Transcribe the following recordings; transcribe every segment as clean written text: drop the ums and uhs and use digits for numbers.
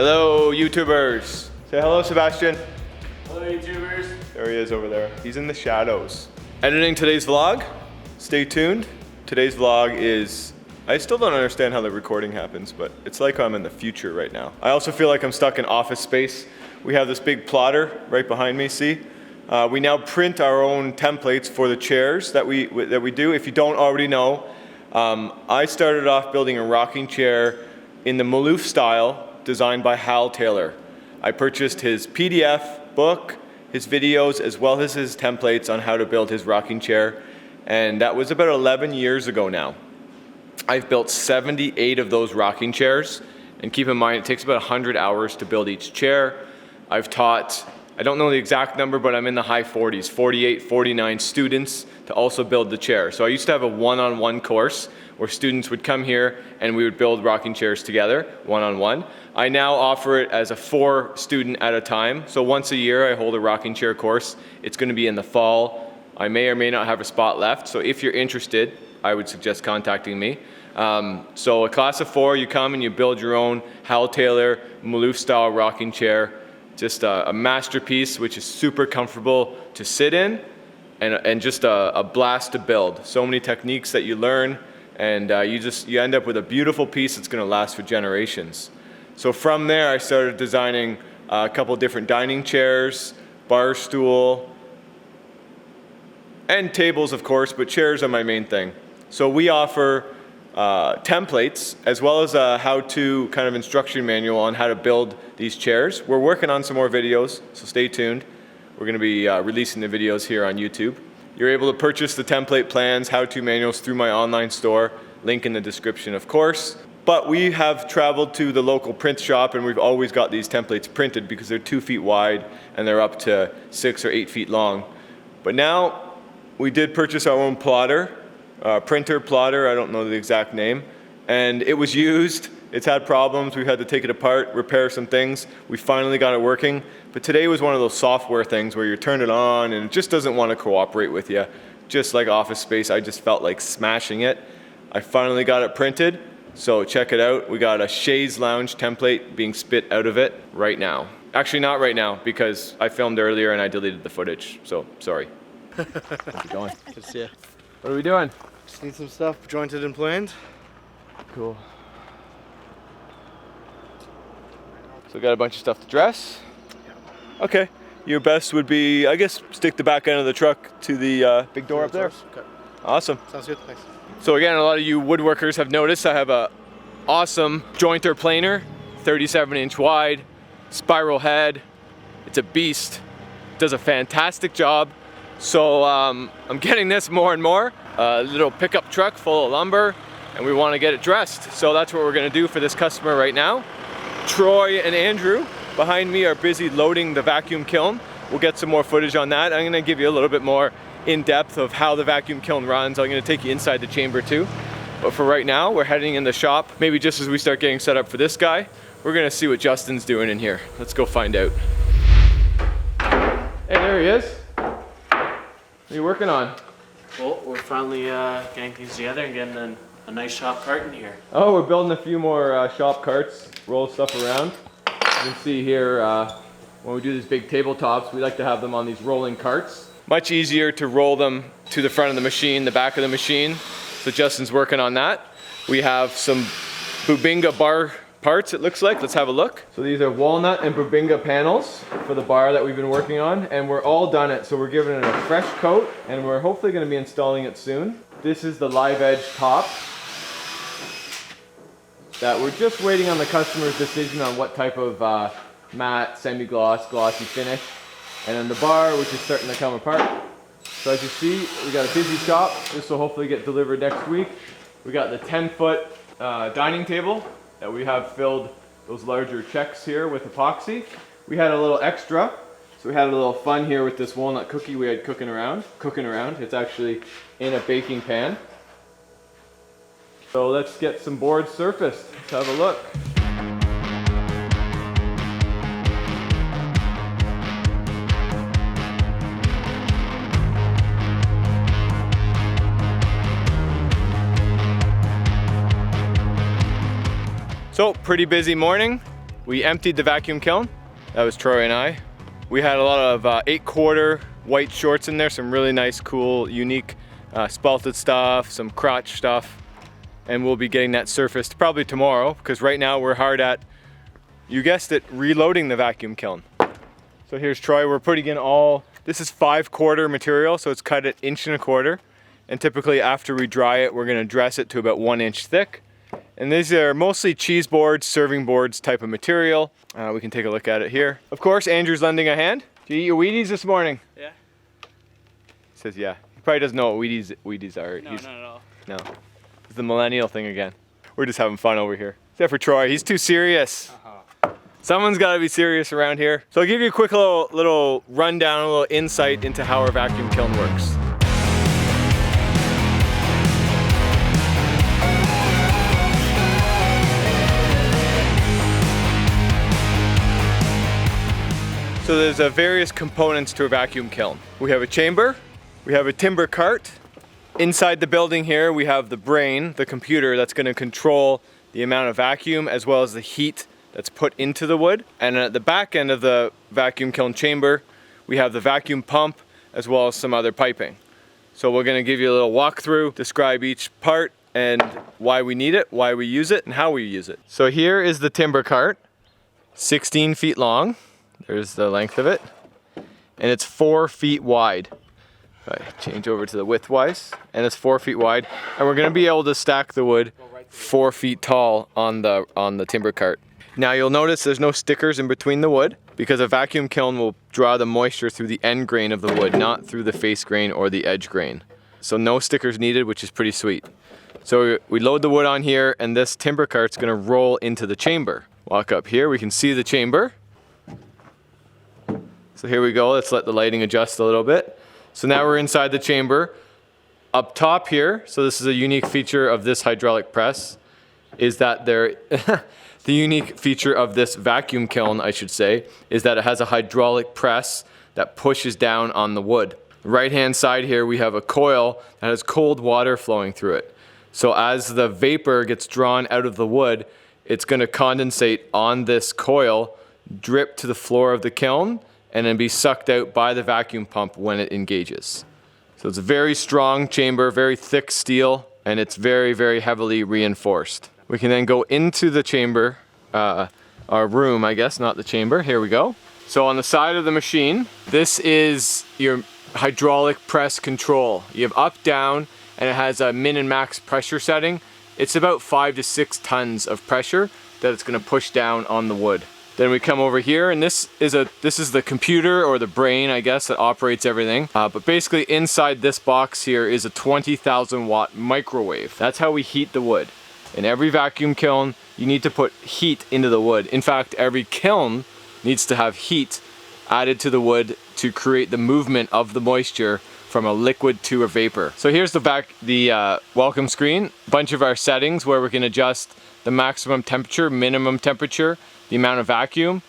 Hello, YouTubers. Say hello, Sebastian. Hello, YouTubers. There he is over there. He's in the shadows. Editing today's vlog. Stay tuned. Today's vlog is, I still don't understand how the recording happens, but it's like I'm in the future right now. I also feel like I'm stuck in office space. We have this big plotter right behind me, see? We now print our own templates for the chairs that we do. If you don't already know, I started off building a rocking chair in the Maloof style, designed by Hal Taylor. I purchased his PDF book, his videos, as well as his templates on how to build his rocking chair, and that was about 11 years ago now. I've built 78 of those rocking chairs, and keep in mind it takes about 100 hours to build each chair. I've taught, I don't know the exact number, but I'm in the high 40s, 48, 49 students to also build the chair. So I used to have a one-on-one course where students would come here and we would build rocking chairs together, one-on-one. I now offer it as a 4 student at a time. So once a year I hold a rocking chair course. It's gonna be in the fall. I may or may not have a spot left. So if you're interested, I would suggest contacting me. So a class of 4, you come and you build your own Hal Taylor Maloof style rocking chair. Just a masterpiece, which is super comfortable to sit in and just a blast to build. So many techniques that you learn, and you end up with a beautiful piece that's gonna last for generations. So from there, I started designing a couple different dining chairs, bar stool, and tables, of course, but chairs are my main thing. So we offer templates as well as a how-to kind of instruction manual on how to build these chairs. We're working on some more videos, so stay tuned. We're going to be releasing the videos here on YouTube. You're able to purchase the template plans, how-to manuals through my online store, link in the description, of course. But we have traveled to the local print shop and we've always got these templates printed because they're 2 feet wide and they're up to 6 or 8 feet long. But now we did purchase our own plotter. Printer, plotter, I don't know the exact name, and it was used. It's had problems. We've had to take it apart, repair some things. We finally got it working, but today was one of those software things where you turn it on and it just doesn't want to cooperate with you. Just like Office Space, I just felt like smashing it. I finally got it printed, so check it out. We got a chaise lounge template being spit out of it right now. Actually, not right now, because I filmed earlier and I deleted the footage, so sorry. How's it going? Good to see you. What are we doing? Just need some stuff jointed and planed. Cool. So we got a bunch of stuff to dress. Okay. Your best would be, I guess, stick the back end of the truck to the big door up there. Okay. Awesome. Sounds good, thanks. So again, a lot of you woodworkers have noticed I have a awesome jointer planer, 37-inch wide, spiral head. It's a beast. Does a fantastic job. So I'm getting this more and more. A little pickup truck full of lumber, and we want to get it dressed. So that's what we're going to do for this customer right now. Troy and Andrew behind me are busy loading the vacuum kiln. We'll get some more footage on that. I'm going to give you a little bit more in depth of how the vacuum kiln runs. I'm going to take you inside the chamber too. But for right now, we're heading in the shop. Maybe just as we start getting set up for this guy, we're going to see what Justin's doing in here. Let's go find out. Hey, there he is. What are you working on? Well, we're finally getting things together and getting a nice shop cart in here. Oh, we're building a few more shop carts, roll stuff around. You can see here, when we do these big tabletops, we like to have them on these rolling carts. Much easier to roll them to the front of the machine, the back of the machine. So Justin's working on that. We have some Bubinga bar parts, it looks like. Let's have a look. So these are walnut and Bubinga panels for the bar that we've been working on, and we're all done it. So we're giving it a fresh coat, and we're hopefully going to be installing it soon. This is the live edge top that we're just waiting on the customer's decision on what type of matte, semi-gloss, glossy finish. And then the bar, which is starting to come apart. So as you see, we got a busy shop. This will hopefully get delivered next week. We got the 10-foot dining table that we have filled those larger checks here with epoxy. We had a little extra, so we had a little fun here with this walnut cookie we had cooking around. It's actually in a baking pan. So let's get some boards surfaced. Let's have a look. So, pretty busy morning. we emptied the vacuum kiln. That was Troy and I. We had a lot of 8/4 white shorts in there, some really nice, cool, unique spalted stuff, some crotch stuff. And we'll be getting that surfaced probably tomorrow, because right now we're hard at, you guessed it, reloading the vacuum kiln. So here's Troy, we're putting in all, this is 5/4 material, so it's cut at 1.25 inches. And typically after we dry it, we're gonna dress it to about 1 inch thick. And these are mostly cheese boards, serving boards type of material. We can take a look at it here. Of course, Andrew's lending a hand. Did you eat your Wheaties this morning? Yeah. He says yeah. He probably doesn't know what Wheaties are. No, not at all. No. It's the millennial thing again. We're just having fun over here. Except for Troy, he's too serious. Someone's got to be serious around here. So I'll give you a quick little rundown, a little insight into how our vacuum kiln works. So there's various components to a vacuum kiln. We have a chamber, we have a timber cart. Inside the building here, we have the brain, the computer that's going to control the amount of vacuum as well as the heat that's put into the wood. And at the back end of the vacuum kiln chamber, we have the vacuum pump as well as some other piping. So we're going to give you a little walkthrough, describe each part and why we need it, why we use it, and how we use it. So here is the timber cart, 16 feet long. There's the length of it. And it's 4 feet wide. I change over to the widthwise, and it's 4 feet wide. And we're gonna be able to stack the wood 4 feet tall on the timber cart. Now you'll notice there's no stickers in between the wood because a vacuum kiln will draw the moisture through the end grain of the wood, not through the face grain or the edge grain. So no stickers needed, which is pretty sweet. So we load the wood on here, and this timber cart's gonna roll into the chamber. Walk up here, we can see the chamber. So here we go, let's let the lighting adjust a little bit. So now we're inside the chamber. Up top here, so this is a unique feature of this hydraulic press, is that the unique feature of this vacuum kiln, I should say, is that it has a hydraulic press that pushes down on the wood. Right hand side here, we have a coil that has cold water flowing through it. So as the vapor gets drawn out of the wood, it's gonna condensate on this coil, drip to the floor of the kiln, and then be sucked out by the vacuum pump when it engages. So it's a very strong chamber, very thick steel, and it's very, very heavily reinforced. We can then go into the chamber, our room, I guess, not the chamber. Here we go. So on the side of the machine, this is your hydraulic press control. You have up, down, and it has a min and max pressure setting. It's about 5 to 6 tons of pressure that it's gonna push down on the wood. Then we come over here, and this is the computer, or the brain, I guess, that operates everything. But basically inside this box here is a 20,000 watt microwave. That's how we heat the wood. In every vacuum kiln, you need to put heat into the wood. In fact, every kiln needs to have heat added to the wood to create the movement of the moisture from a liquid to a vapor. So here's the welcome screen, a bunch of our settings where we can adjust the maximum temperature, minimum temperature, the amount of vacuum,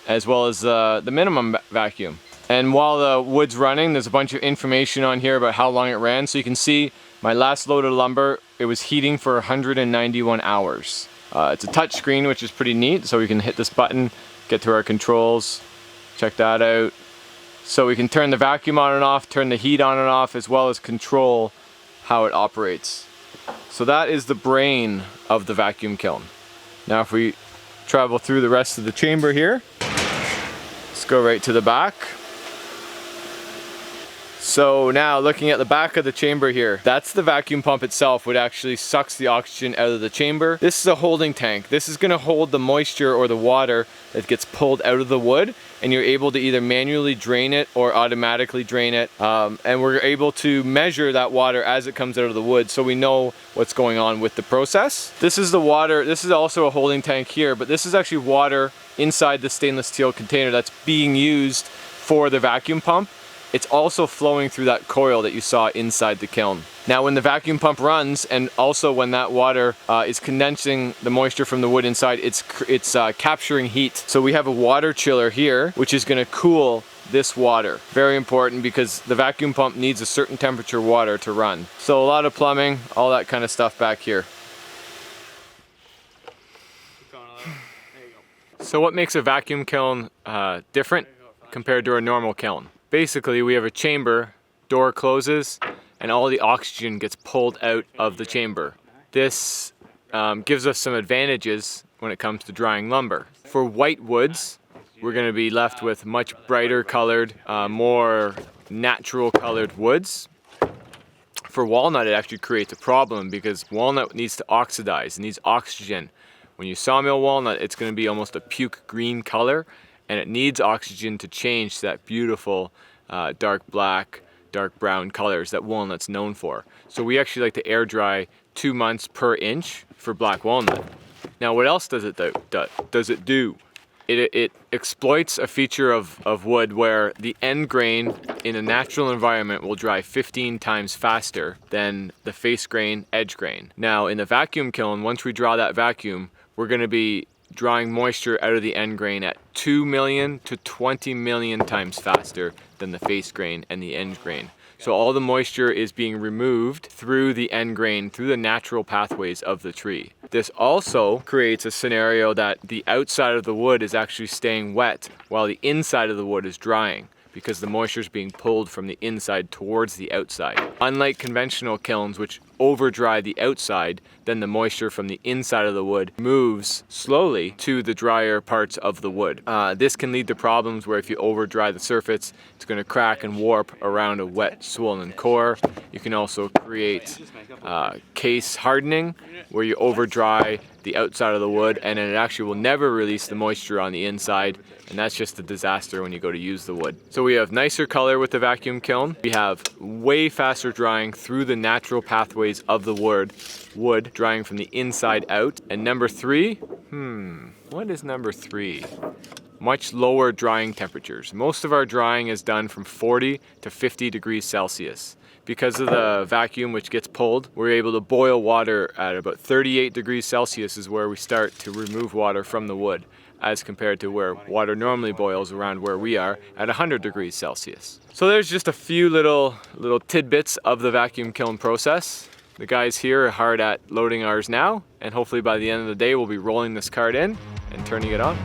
as well as the minimum vacuum. And while the wood's running, there's a bunch of information on here about how long it ran. So you can see my last load of lumber, it was heating for 191 hours. It's a touch screen, which is pretty neat. So we can hit this button, get to our controls, check that out. So we can turn the vacuum on and off, turn the heat on and off, as well as control how it operates. So that is the brain of the vacuum kiln. Now if we travel through the rest of the chamber here, let's go right to the back. So now looking at the back of the chamber here, that's the vacuum pump itself, which actually sucks the oxygen out of the chamber. This is a holding tank. This is going to hold the moisture or the water that gets pulled out of the wood, and you're able to either manually drain it or automatically drain it. And we're able to measure that water as it comes out of the wood, so we know what's going on with the process. This is the water. This is also a holding tank here, but this is actually water inside the stainless steel container that's being used for the vacuum pump. It's also flowing through that coil that you saw inside the kiln. Now when the vacuum pump runs, and also when that water is condensing the moisture from the wood inside, it's capturing heat. So we have a water chiller here, which is gonna cool this water. Very important because the vacuum pump needs a certain temperature water to run. So a lot of plumbing, all that kind of stuff back here. So what makes a vacuum kiln different compared to a normal kiln? Basically, we have a chamber, door closes, and all the oxygen gets pulled out of the chamber. This gives us some advantages when it comes to drying lumber. For white woods, we're going to be left with much brighter colored, more natural colored woods. For walnut, it actually creates a problem because walnut needs to oxidize, it needs oxygen. When you sawmill walnut, it's going to be almost a puke green color, and it needs oxygen to change to that beautiful dark black, dark brown colors that walnut's known for. So we actually like to air dry 2 months per inch for black walnut. Now what else does it do? It exploits a feature of wood where the end grain in a natural environment will dry 15 times faster than the face grain, edge grain. Now in the vacuum kiln, once we draw that vacuum, we're going to be drawing moisture out of the end grain at 2 million to 20 million times faster than the face grain and the end grain. So all the moisture is being removed through the end grain, through the natural pathways of the tree. This also creates a scenario that the outside of the wood is actually staying wet while the inside of the wood is drying, because the moisture is being pulled from the inside towards the outside. Unlike conventional kilns, which over dry the outside, then the moisture from the inside of the wood moves slowly to the drier parts of the wood. This can lead to problems where if you over dry the surface, it's going to crack and warp around a wet, swollen core. You can also create case hardening, where you over dry the outside of the wood and then it actually will never release the moisture on the inside, and that's just a disaster when you go to use the wood. So we have nicer color with the vacuum kiln. We have way faster drying through the natural pathways of the wood drying from the inside out. And number 3, what is number 3? Much lower drying temperatures. Most of our drying is done from 40 to 50 degrees Celsius. Because of the vacuum which gets pulled, we're able to boil water at about 38 degrees Celsius is where we start to remove water from the wood, as compared to where water normally boils around where we are at 100 degrees Celsius. So there's just a few little tidbits of the vacuum kiln process. The guys here are hard at loading ours now, and hopefully by the end of the day we'll be rolling this cart in and turning it on.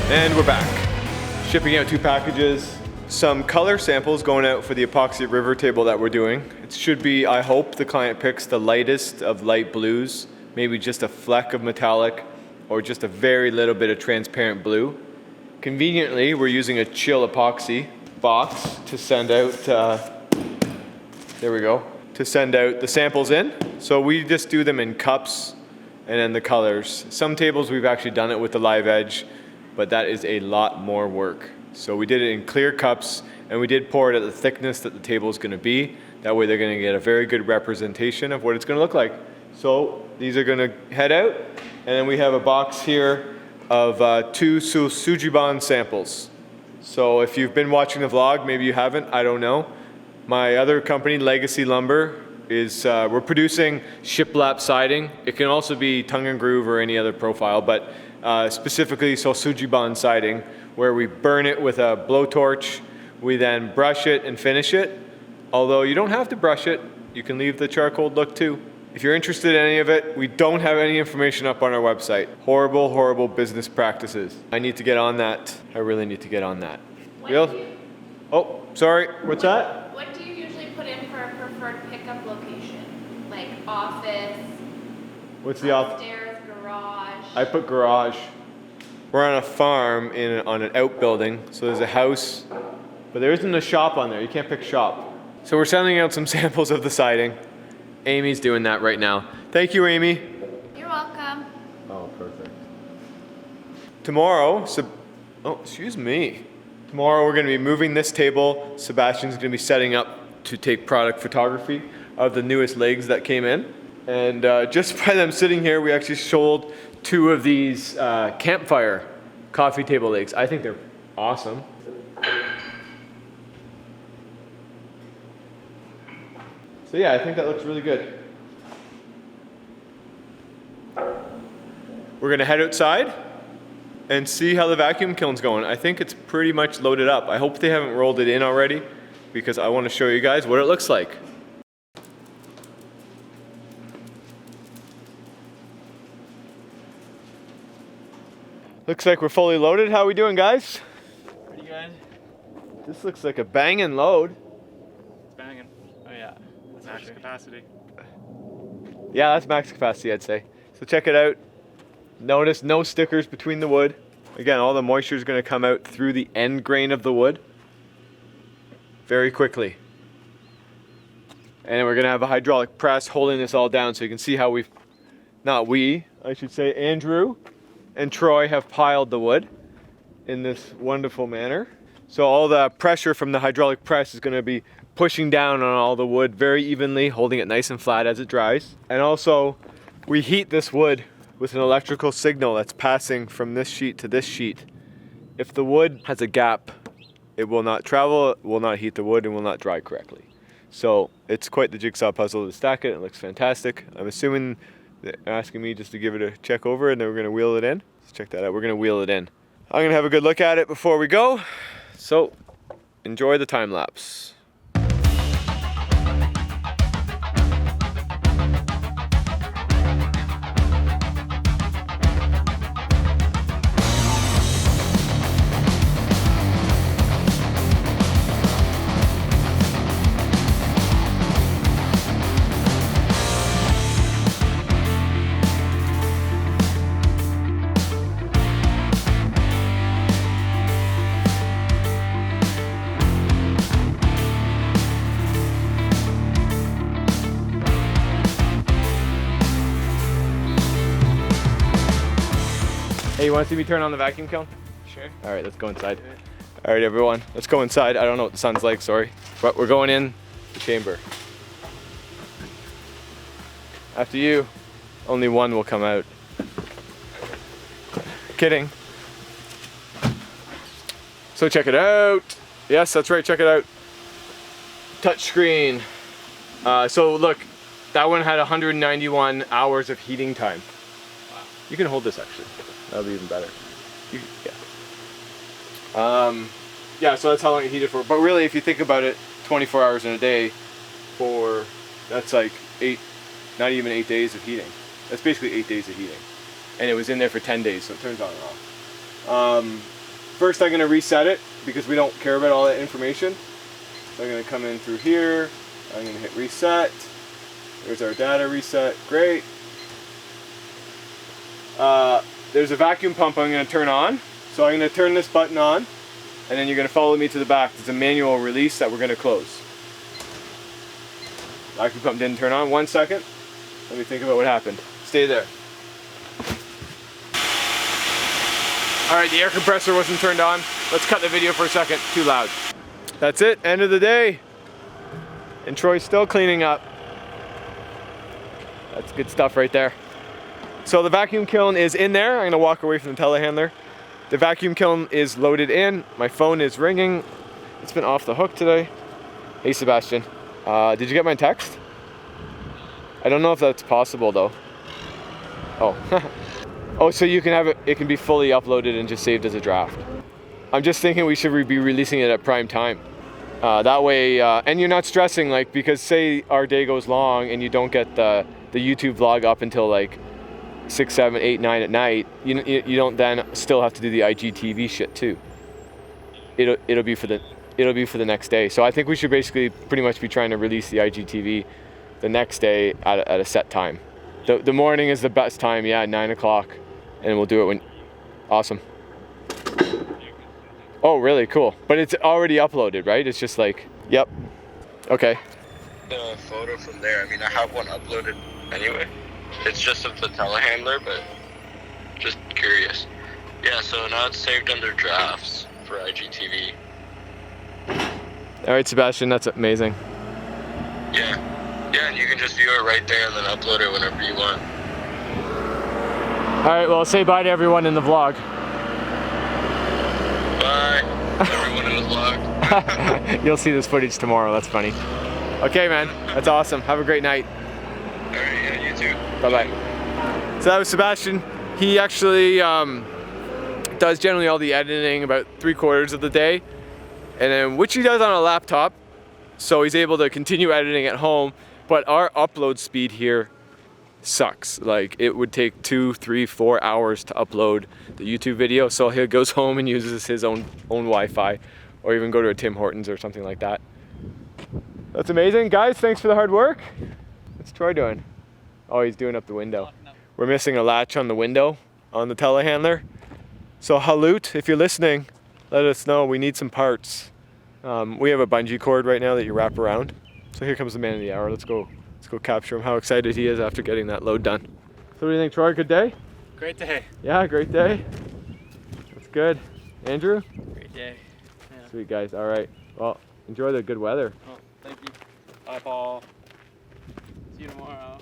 And we're back. Shipping out 2 packages. Some color samples going out for the epoxy river table that we're doing. It should be, I hope the client picks the lightest of light blues, maybe just a fleck of metallic or just a very little bit of transparent blue. Conveniently, we're using a chill epoxy box to send out, there we go, to send out the samples in. So we just do them in cups and then the colors. Some tables we've actually done it with the live edge, but that is a lot more work. So we did it in clear cups, and we did pour it at the thickness that the table is going to be. That way they're going to get a very good representation of what it's going to look like. So these are going to head out, and then we have a box here of 2 Sujiban samples. So if you've been watching the vlog, maybe you haven't, I don't know. My other company, Legacy Lumber, is we're producing shiplap siding. It can also be tongue and groove or any other profile, but specifically Sujiban siding, where we burn it with a blowtorch. We then brush it and finish it. Although you don't have to brush it, you can leave the charcoal look too. If you're interested in any of it, we don't have any information up on our website. Horrible, horrible business practices. I need to get on that. I really need to get on that. Oh, sorry, what's that? What do you usually put in for a preferred pickup location? Like office, What's the upstairs, garage? I put garage. We're on a farm on an outbuilding, so there's a house, but there isn't a shop on there. You can't pick shop. So we're sending out some samples of the siding. Amy's doing that right now. Thank you, Amy. You're welcome. Oh, perfect. Tomorrow, excuse me. Tomorrow we're gonna be moving this table. Sebastian's gonna be setting up to take product photography of the newest legs that came in. And just by them sitting here, we actually sold 2 of these campfire coffee table legs. I think they're awesome. So yeah, I think that looks really good. We're gonna head outside and see how the vacuum kiln's going. I think it's pretty much loaded up. I hope they haven't rolled it in already because I want to show you guys what it looks like. Looks like we're fully loaded. How are we doing, guys? Pretty good. This looks like a banging load. It's banging. Oh yeah. That's max capacity. Yeah, that's max capacity, I'd say. So check it out. Notice no stickers between the wood. Again, all the moisture is going to come out through the end grain of the wood very quickly. And then we're going to have a hydraulic press holding this all down so you can see how I should say Andrew and Troy have piled the wood in this wonderful manner. So all the pressure from the hydraulic press is going to be pushing down on all the wood very evenly, holding it nice and flat as it dries. And also, we heat this wood with an electrical signal that's passing from this sheet to this sheet. If the wood has a gap, it will not travel, it will not heat the wood, and will not dry correctly. So it's quite the jigsaw puzzle to stack it. It looks fantastic. I'm assuming they're asking me just to give it a check over and then we're gonna wheel it in. Let's check that out. We're gonna wheel it in. I'm gonna have a good look at it before we go. So enjoy the time lapse. Hey, you want to see me turn on the vacuum kiln? Sure. All right, let's go inside. All right, everyone, let's go inside. I don't know what the sun's like, sorry. But we're going in the chamber. After you, only one will come out. Kidding. So check it out. Yes, that's right, check it out. Touch screen. So look, that one had 191 hours of heating time. Wow. You can hold this actually. That'll be even better. Yeah, so that's how long it heated for. But really, if you think about it, 24 hours in a day that's like not even 8 days of heating. That's basically 8 days of heating. And it was in there for 10 days, so it turns on and off. First, I'm gonna reset it because we don't care about all that information. So I'm gonna come in through here. I'm gonna hit reset. There's our data reset, great. There's a vacuum pump I'm going to turn on. So I'm going to turn this button on and then you're going to follow me to the back. There's a manual release that we're going to close. Vacuum pump didn't turn on. 1 second. Let me think about what happened. Stay there. Alright, the air compressor wasn't turned on. Let's cut the video for a second. Too loud. That's it. End of the day. And Troy's still cleaning up. That's good stuff right there. So the vacuum kiln is in there. I'm gonna walk away from the telehandler. The vacuum kiln is loaded in. My phone is ringing. It's been off the hook today. Hey Sebastian, did you get my text? I don't know if that's possible though. Oh, oh, so you can have it, it can be fully uploaded and just saved as a draft. I'm just thinking we should be releasing it at prime time. That way, and you're not stressing, like, because say our day goes long and you don't get the YouTube vlog up until like 6, 7, 8, 9 at night, you don't then still have to do the IGTV shit too. It'll be for the next day. So I think we should basically pretty much be trying to release the IGTV the next day at a set time. The morning is the best time, yeah, 9 o'clock, and we'll do it when. Awesome. Oh, really? Cool. But it's already uploaded, right? It's just like, yep. Okay. The photo from there, I mean, I have one uploaded anyway. It's just of the telehandler, but just curious. Yeah, so now it's saved under drafts for IGTV. All right, Sebastian, that's amazing. Yeah. Yeah, and you can just view it right there and then upload it whenever you want. All right, well, say bye to everyone in the vlog. Bye, everyone in the vlog. You'll see this footage tomorrow. That's funny. Okay, man. That's awesome. Have a great night. All right, yeah, you too. Bye-bye. So that was Sebastian. He actually does generally all the editing about 3/4 of the day, and then which he does on a laptop, so he's able to continue editing at home. But our upload speed here sucks. Like, it would take 2, 3, 4 hours to upload the YouTube video. So he goes home and uses his own Wi-Fi, or even go to a Tim Hortons or something like that. That's amazing, guys. Thanks for the hard work. What's Troy doing? Oh, he's doing up the window. We're missing a latch on the window on the telehandler. So Halut, if you're listening, let us know. We need some parts. We have a bungee cord right now that you wrap around. So here comes the man of the hour. Let's go capture him. How excited he is after getting that load done. So what do you think, Troy? Good day? Great day. Yeah, great day. That's good. Andrew? Great day. Yeah. Sweet, guys. All right. Well, enjoy the good weather. Well, thank you. Bye, Paul. See you tomorrow.